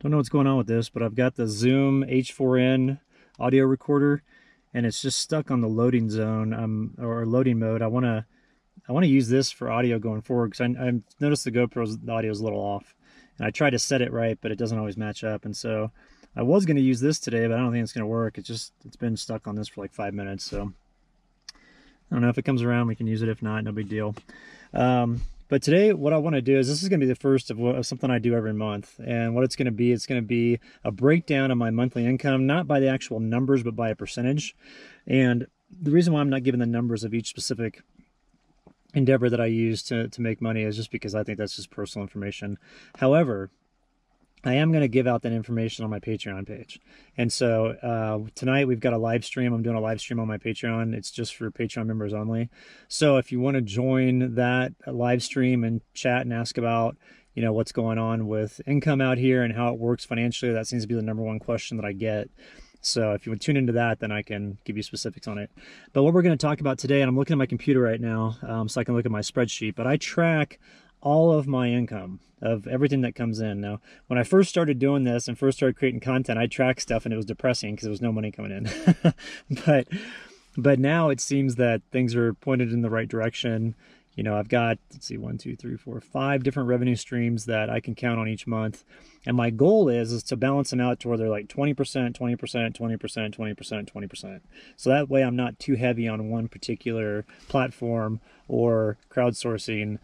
Don't know what's going on with this, but I've got the Zoom H4n audio recorder, and it's just stuck on the loading zone or loading mode. I want to use this for audio going forward because I noticed the GoPro's audio is a little off, and I tried to set it right, but it doesn't always match up. And so I was going to use this today, but I don't think it's going to work. It's been stuck on this for like 5 minutes, so I don't know if it comes around. We can use it. If not, no big deal. But today, what I want to do is this is going to be the first of something I do every month. And what it's going to be a breakdown of my monthly income, not by the actual numbers, but by a percentage. And the reason why I'm not giving the numbers of each specific endeavor that I use to make money is just because I think that's just personal information. However, I am going to give out that information on my Patreon page. And so tonight we've got a live stream. I'm doing a live stream on my Patreon. It's just for Patreon members only. So if you want to join that live stream and chat and ask about, what's going on with income out here and how it works financially, that seems to be the #1 question that I get. So if you would tune into that, then I can give you specifics on it. But what we're going to talk about today, and I'm looking at my computer right now so I can look at my spreadsheet, but I track all of my income, of everything that comes in. Now, when I first started doing this and first started creating content, I tracked stuff and it was depressing because there was no money coming in. but now it seems that things are pointed in the right direction. I've got, let's see, 1, 2, 3, 4, 5 different revenue streams that I can count on each month. And my goal is to balance them out to where they're like 20%, 20%, 20%, 20%, 20%. So that way I'm not too heavy on one particular platform or crowdsourcing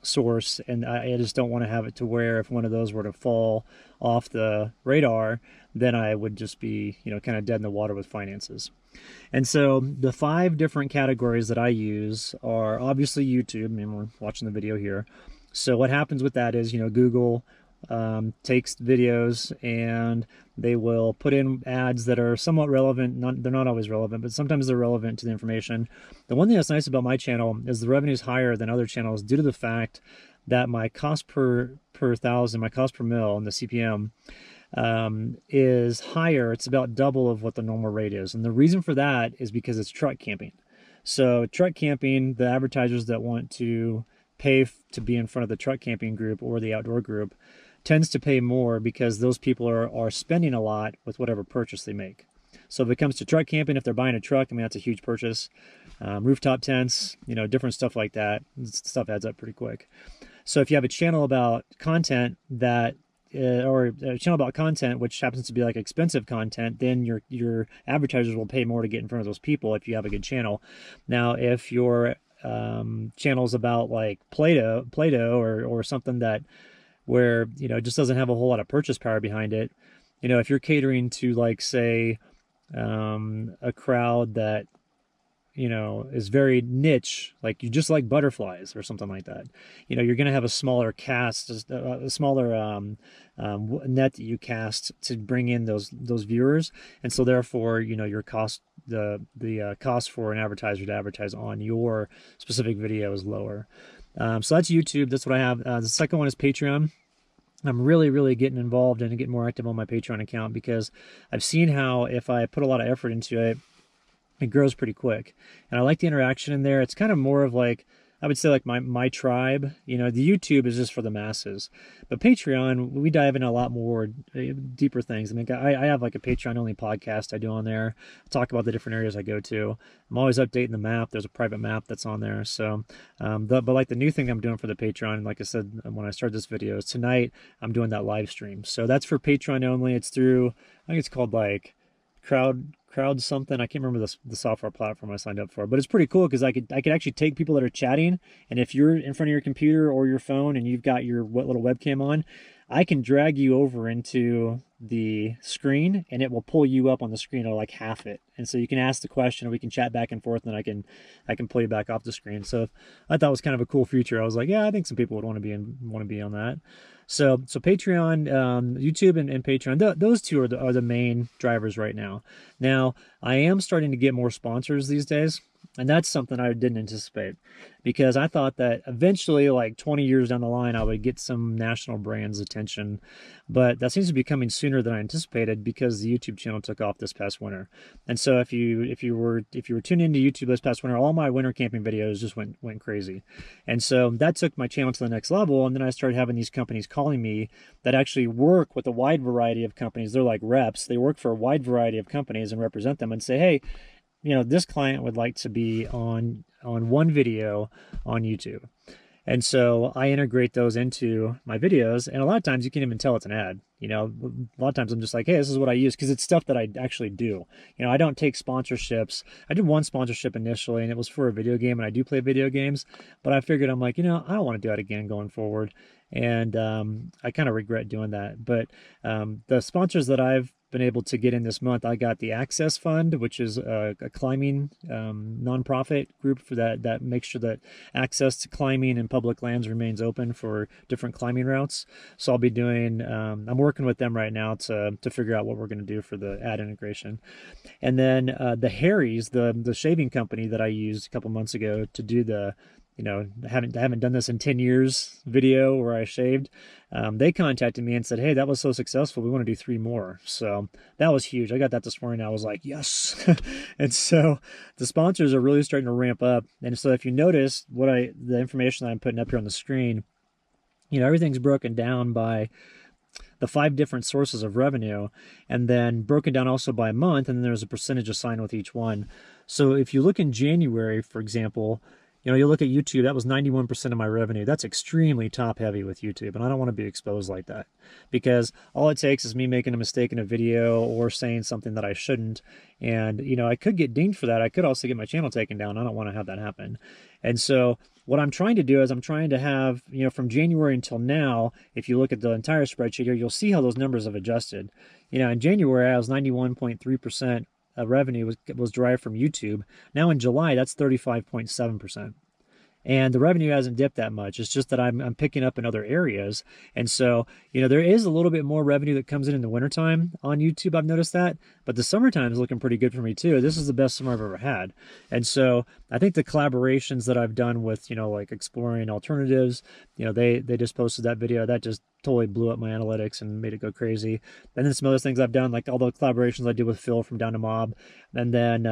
source. And I just don't want to have it to where if one of those were to fall off the radar, then I would just be, kind of dead in the water with finances. And so the 5 different categories that I use are obviously YouTube. I mean, we're watching the video here. So what happens with that is, Google takes videos and they will put in ads that are somewhat relevant. They're not always relevant, but sometimes they're relevant to the information. The one thing that's nice about my channel is the revenue is higher than other channels due to the fact that my cost per thousand, my cost per mil, and the CPM is higher. It's about double of what the normal rate is. And the reason for that is because it's truck camping. So truck camping, the advertisers that want to pay to be in front of the truck camping group or the outdoor group tends to pay more because those people are spending a lot with whatever purchase they make. So if it comes to truck camping, if they're buying a truck, I mean, that's a huge purchase. Rooftop tents, different stuff like that. Stuff adds up pretty quick. So if you have a channel about content that or a channel about content, which happens to be like expensive content, then your advertisers will pay more to get in front of those people if you have a good channel. Now, if your channel's about like Play-Doh or something that where just doesn't have a whole lot of purchase power behind it, if you're catering to like say a crowd that is very niche, like you just like butterflies or something like that, you're going to have a smaller cast, a smaller net that you cast to bring in those viewers. And so therefore, your cost, the cost for an advertiser to advertise on your specific video is lower. So that's YouTube. That's what I have. The second one is Patreon. I'm really getting involved and getting more active on my Patreon account because I've seen how if I put a lot of effort into it, it grows pretty quick. And I like the interaction in there. It's kind of more of like, I would say like my tribe. The YouTube is just for the masses. But Patreon, we dive into a lot more deeper things. I mean, I have like a Patreon only podcast I do on there. I talk about the different areas I go to. I'm always updating the map. There's a private map that's on there. So, but like the new thing I'm doing for the Patreon, like I said when I started this video, is tonight I'm doing that live stream. So that's for Patreon only. It's through, I think it's called like crowd something. I can't remember the software platform I signed up for, but it's pretty cool because I could actually take people that are chatting, and if you're in front of your computer or your phone and you've got your little webcam on, I can drag you over into the screen and it will pull you up on the screen or like half it. And so you can ask the question and we can chat back and forth, and I can pull you back off the screen. So I thought it was kind of a cool feature. I was like, yeah, I think some people would want to be on that. So Patreon, YouTube and Patreon, those two are the main drivers right now. Now, I am starting to get more sponsors these days. And that's something I didn't anticipate, because I thought that eventually, like 20 years down the line, I would get some national brand's attention. But that seems to be coming sooner than I anticipated, because the YouTube channel took off this past winter. And so if you were tuning into YouTube this past winter, all my winter camping videos just went crazy. And so that took my channel to the next level. And then I started having these companies calling me that actually work with a wide variety of companies. They're like reps. They work for a wide variety of companies and represent them, and say, hey, this client would like to be on one video on YouTube. And so I integrate those into my videos, and a lot of times you can't even tell it's an ad. A lot of times I'm just like, hey, this is what I use, because it's stuff that I actually do. I don't take sponsorships. I did one sponsorship initially, and it was for a video game, and I do play video games, but I figured, I'm like, I don't want to do that again going forward. And I kind of regret doing that. But the sponsors that I've been able to get in this month, I got the Access Fund, which is a climbing nonprofit group for that makes sure that access to climbing and public lands remains open for different climbing routes. So I'll be doing, I'm working with them right now to figure out what we're going to do for the ad integration. And then the Harry's, the shaving company that I used a couple months ago to do the I haven't done this in 10 years video where I shaved. They contacted me and said, hey, that was so successful, we want to do 3 more. So that was huge. I got that this morning. I was like, yes. And so the sponsors are really starting to ramp up. And so if you notice the information that I'm putting up here on the screen, everything's broken down by the 5 different sources of revenue, and then broken down also by month. And then there's a percentage assigned with each one. So if you look in January, for example, you look at YouTube, that was 91% of my revenue. That's extremely top heavy with YouTube, and I don't want to be exposed like that, because all it takes is me making a mistake in a video or saying something that I shouldn't. And, I could get dinged for that. I could also get my channel taken down. I don't want to have that happen. And so what I'm trying to do is I'm trying to have, from January until now, if you look at the entire spreadsheet here, you'll see how those numbers have adjusted. In January, I was 91.3% revenue was derived from YouTube. Now in July, that's 35.7%. And the revenue hasn't dipped that much. It's just that I'm picking up in other areas. And so, there is a little bit more revenue that comes in the wintertime on YouTube. I've noticed that. But the summertime is looking pretty good for me too. This is the best summer I've ever had. And so I think the collaborations that I've done with, like exploring alternatives, they just posted that video. That just totally blew up my analytics and made it go crazy. And then some other things I've done, like all the collaborations I did with Phil from Down to Mob. And then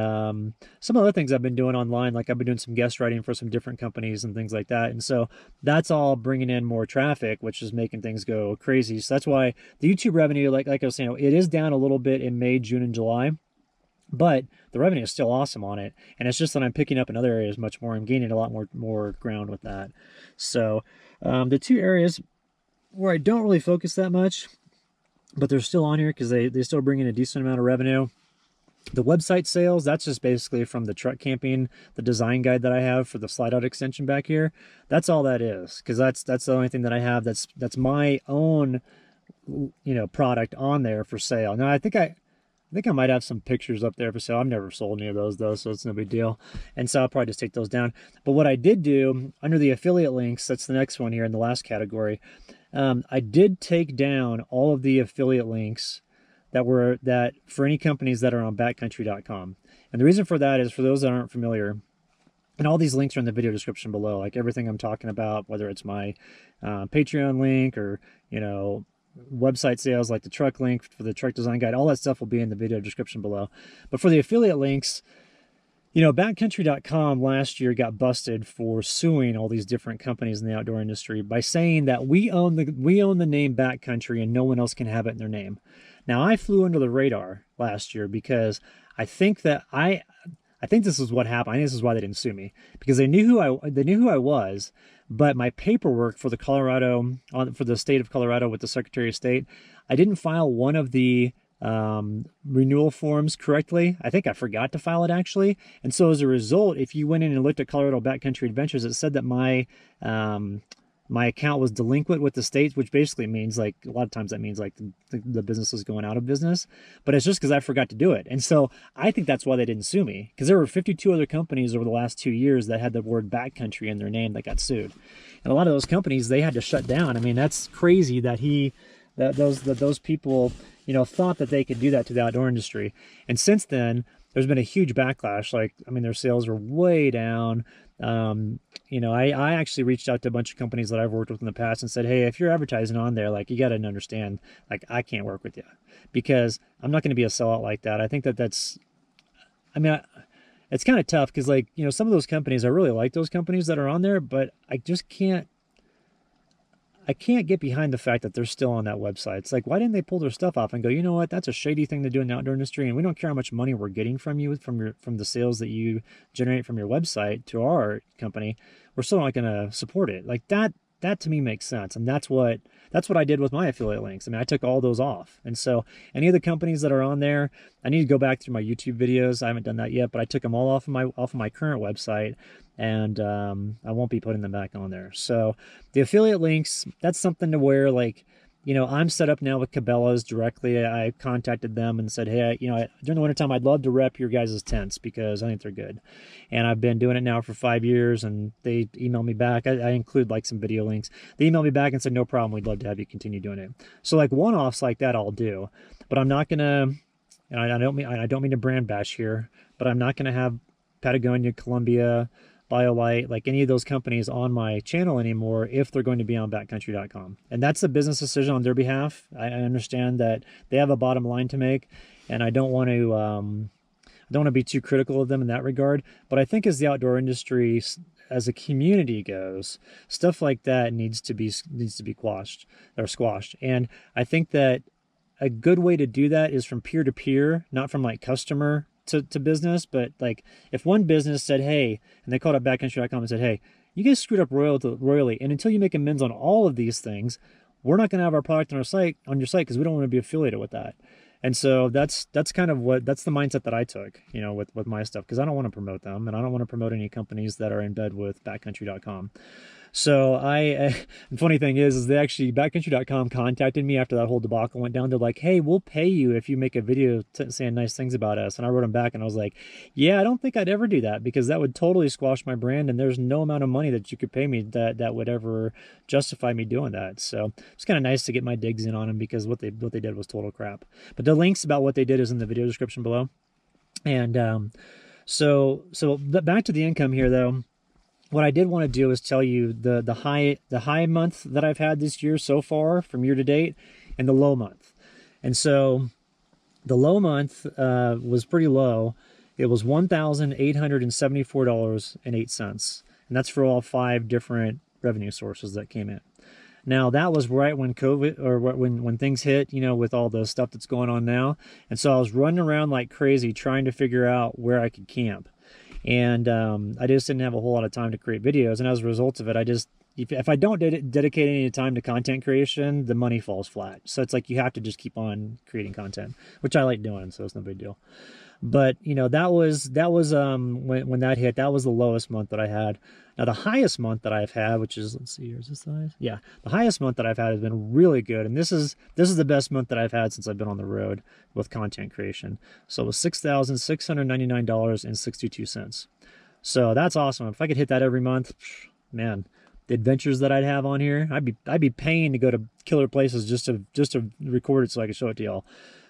some other things I've been doing online, like I've been doing some guest writing for some different companies and things like that. And so that's all bringing in more traffic, which is making things go crazy. So that's why the YouTube revenue, like I was saying, it is down a little bit in May, June, and July. But the revenue is still awesome on it. And it's just that I'm picking up in other areas much more. I'm gaining a lot more ground with that. So the 2 areas where I don't really focus that much, but they're still on here because they still bring in a decent amount of revenue. The website sales, that's just basically from the truck camping, the design guide that I have for the slide out extension back here. That's all that is, because that's the only thing that I have that's my own product on there for sale. Now I think I might have some pictures up there for sale. I've never sold any of those though, so it's no big deal. And so I'll probably just take those down. But what I did do under the affiliate links, that's the next one here in the last category. I did take down all of the affiliate links that for any companies that are on backcountry.com. And the reason for that is, for those that aren't familiar, and all these links are in the video description below, like everything I'm talking about, whether it's my Patreon link or, website sales, like the truck link for the truck design guide, all that stuff will be in the video description below. But for the affiliate links, backcountry.com last year got busted for suing all these different companies in the outdoor industry by saying that we own the name Backcountry and no one else can have it in their name. Now, I flew under the radar last year because I think this is what happened. I think this is why they didn't sue me, because they knew who I was, but my paperwork for the state of Colorado with the Secretary of State, I didn't file one of the renewal forms correctly. I think I forgot to file it actually. And so as a result, if you went in and looked at Colorado Backcountry Adventures, it said that my account was delinquent with the state, which basically means, like, a lot of times that means like the business is going out of business, but it's just because I forgot to do it. And so I think that's why they didn't sue me, because there were 52 other companies over the last 2 years that had the word Backcountry in their name that got sued. And a lot of those companies, they had to shut down. I mean, that's crazy that those people, thought that they could do that to the outdoor industry. And since then, there's been a huge backlash. Like, I mean, their sales are way down. You know, I actually reached out to a bunch of companies that I've worked with in the past and said, hey, if you're advertising on there, like, you got to understand, like, I can't work with you because I'm not going to be a sellout like that. I think that that's, I mean, it's kind of tough because, like, you know, some of those companies, I really like those companies that are on there, but I just can't, I can't get behind the fact that they're still on that website. It's like, why didn't they pull their stuff off and go, you know what, that's a shady thing to do in the outdoor industry, and we don't care how much money we're getting from you from the sales that you generate from your website to our company, we're still not going to support it. Like that to me makes sense, and that's what I did with my affiliate links. I mean, I took all those off, and so any of the companies that are on there, I need to go back through my YouTube videos. I haven't done that yet, but I took them all off of my current website, and I won't be putting them back on there. So the affiliate links, that's something to where, like, you know, I'm set up now with Cabela's directly. I contacted them and said, hey, you know, during the wintertime, I'd love to rep your guys' tents because I think they're good. And I've been doing it now for 5 years, and they emailed me back. I include like some video links. They emailed me back and said, no problem, we'd love to have you continue doing it. So like one-offs like that I'll do, but I'm not gonna, and I don't mean to brand bash here, but I'm not gonna have Patagonia, Columbia, BioLite, like any of those companies on my channel anymore if they're going to be on backcountry.com. And that's a business decision on their behalf. I understand that they have a bottom line to make, and I don't want to be too critical of them in that regard. But I think as the outdoor industry as a community goes, stuff like that needs to be squashed. And I think that a good way to do that is from peer to peer, not from like customer to business. But like if one business said, hey, and they called up backcountry.com and said, hey, you guys screwed up royally, and until you make amends on all of these things, we're not going to have our product on your site because we don't want to be affiliated with that. And so that's kind of that's the mindset that I took, you know, with my stuff, because I don't want to promote them, and I don't want to promote any companies that are in bed with backcountry.com. So the funny thing is they actually, backcountry.com contacted me after that whole debacle went down. They're like, hey, we'll pay you if you make a video saying nice things about us. And I wrote them back and I was like, yeah, I don't think I'd ever do that, because that would totally squash my brand, and there's no amount of money that you could pay me that would ever justify me doing that. So it's kind of nice to get my digs in on them, because what they did was total crap. But the links about what they did is in the video description below. And so back to the income here though. What I did want to do is tell you the high month that I've had this year so far from year to date, and the low month. And so the low month was pretty low. It was $1,874.08, and that's for all 5 different revenue sources that came in. Now that was right when COVID, or when things hit, you know, with all the stuff that's going on now. And so I was running around like crazy trying to figure out where I could camp. And I just didn't have a whole lot of time to create videos. And as a result of it, if I don't dedicate any time to content creation, the money falls flat. So it's like you have to just keep on creating content, which I like doing, so it's no big deal. But you know, that was when that hit, that was the lowest month that I had. Now the highest month that I've had, which is, let's see, here's this size. Yeah, the highest month that I've had has been really good, and this is the best month that I've had since I've been on the road with content creation. So it was $6,699.62. So that's awesome. If I could hit that every month, man, the adventures that I'd have on here, I'd be paying to go to killer places just to record it so I could show it to y'all.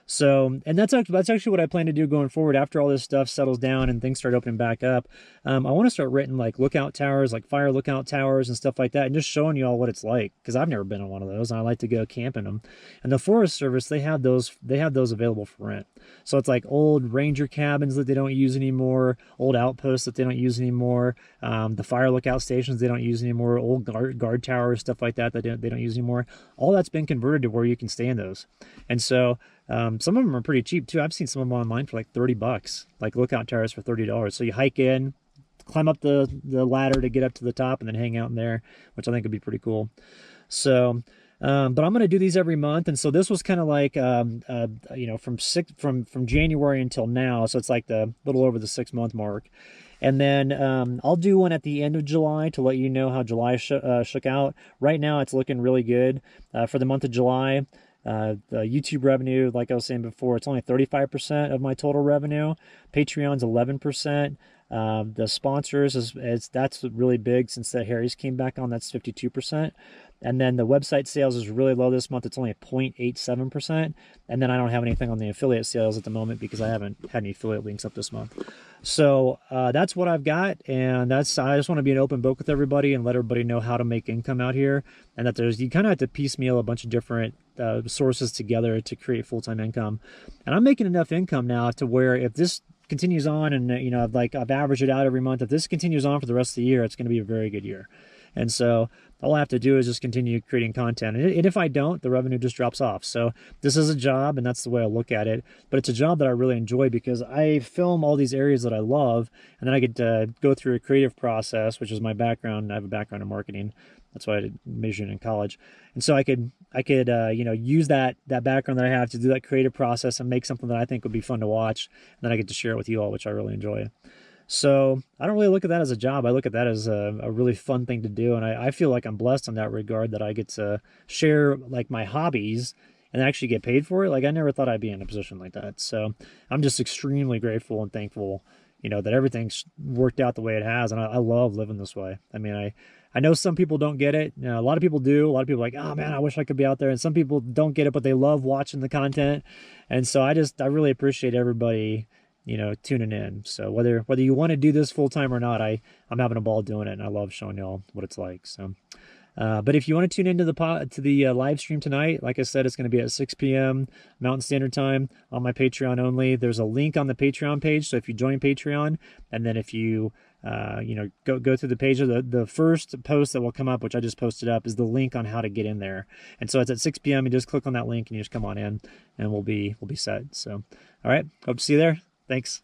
So, and that's actually what I plan to do going forward after all this stuff settles down and things start opening back up. I want to start renting like lookout towers, like fire lookout towers and stuff like that, and just showing you all what it's like, because I've never been on one of those, and I like to go camp in them. And the Forest Service, they have those available for rent. So it's like old ranger cabins that they don't use anymore, old outposts that they don't use anymore, the fire lookout stations they don't use anymore, old guard towers, stuff like that they don't use anymore. All that's been converted to where you can stay in those. And so some of them are pretty cheap too. I've seen some of them online for like $30, like lookout towers for $30. So you hike in, climb up the ladder to get up to the top, and then hang out in there, which I think would be pretty cool. So, but I'm going to do these every month. And so this was kind of like, you know, from January until now. So it's like the little over the 6-month mark. And then I'll do one at the end of July to let you know how July shook out. Right now it's looking really good for the month of July. The YouTube revenue, like I was saying before, it's only 35% of my total revenue. Patreon's 11%. The sponsors that's really big since the Harry's came back on. That's 52%. And then the website sales is really low this month. It's only 0.87%. And then I don't have anything on the affiliate sales at the moment because I haven't had any affiliate links up this month. So that's what I've got, and I just want to be an open book with everybody and let everybody know how to make income out here, and that you kind of have to piecemeal a bunch of different sources together to create full-time income. And I'm making enough income now to where if this continues on, and I've averaged it out every month, if this continues on for the rest of the year, it's going to be a very good year. And so all I have to do is just continue creating content. And if I don't, the revenue just drops off. So this is a job, and that's the way I look at it. But it's a job that I really enjoy because I film all these areas that I love, and then I get to go through a creative process, which is my background. I have a background in marketing. That's why I majored in college. And so I could use that background that I have to do that creative process and make something that I think would be fun to watch. And then I get to share it with you all, which I really enjoy. So I don't really look at that as a job. I look at that as a really fun thing to do. And I feel like I'm blessed in that regard, that I get to share like my hobbies and actually get paid for it. Like I never thought I'd be in a position like that. So I'm just extremely grateful and thankful, that everything's worked out the way it has. And I love living this way. I mean, I know some people don't get it. A lot of people do. A lot of people are like, oh man, I wish I could be out there. And some people don't get it, but they love watching the content. And so I really appreciate everybody tuning in. So whether you want to do this full time or not, I'm having a ball doing it, and I love showing y'all what it's like. So, but if you want to tune into the live stream tonight, like I said, it's going to be at 6 p.m. Mountain Standard Time on my Patreon only. There's a link on the Patreon page. So if you join Patreon, and then if you go through the page of the first post that will come up, which I just posted up, is the link on how to get in there. And so it's at 6 p.m. You just click on that link and you just come on in, and we'll be set. So, all right, hope to see you there. Thanks.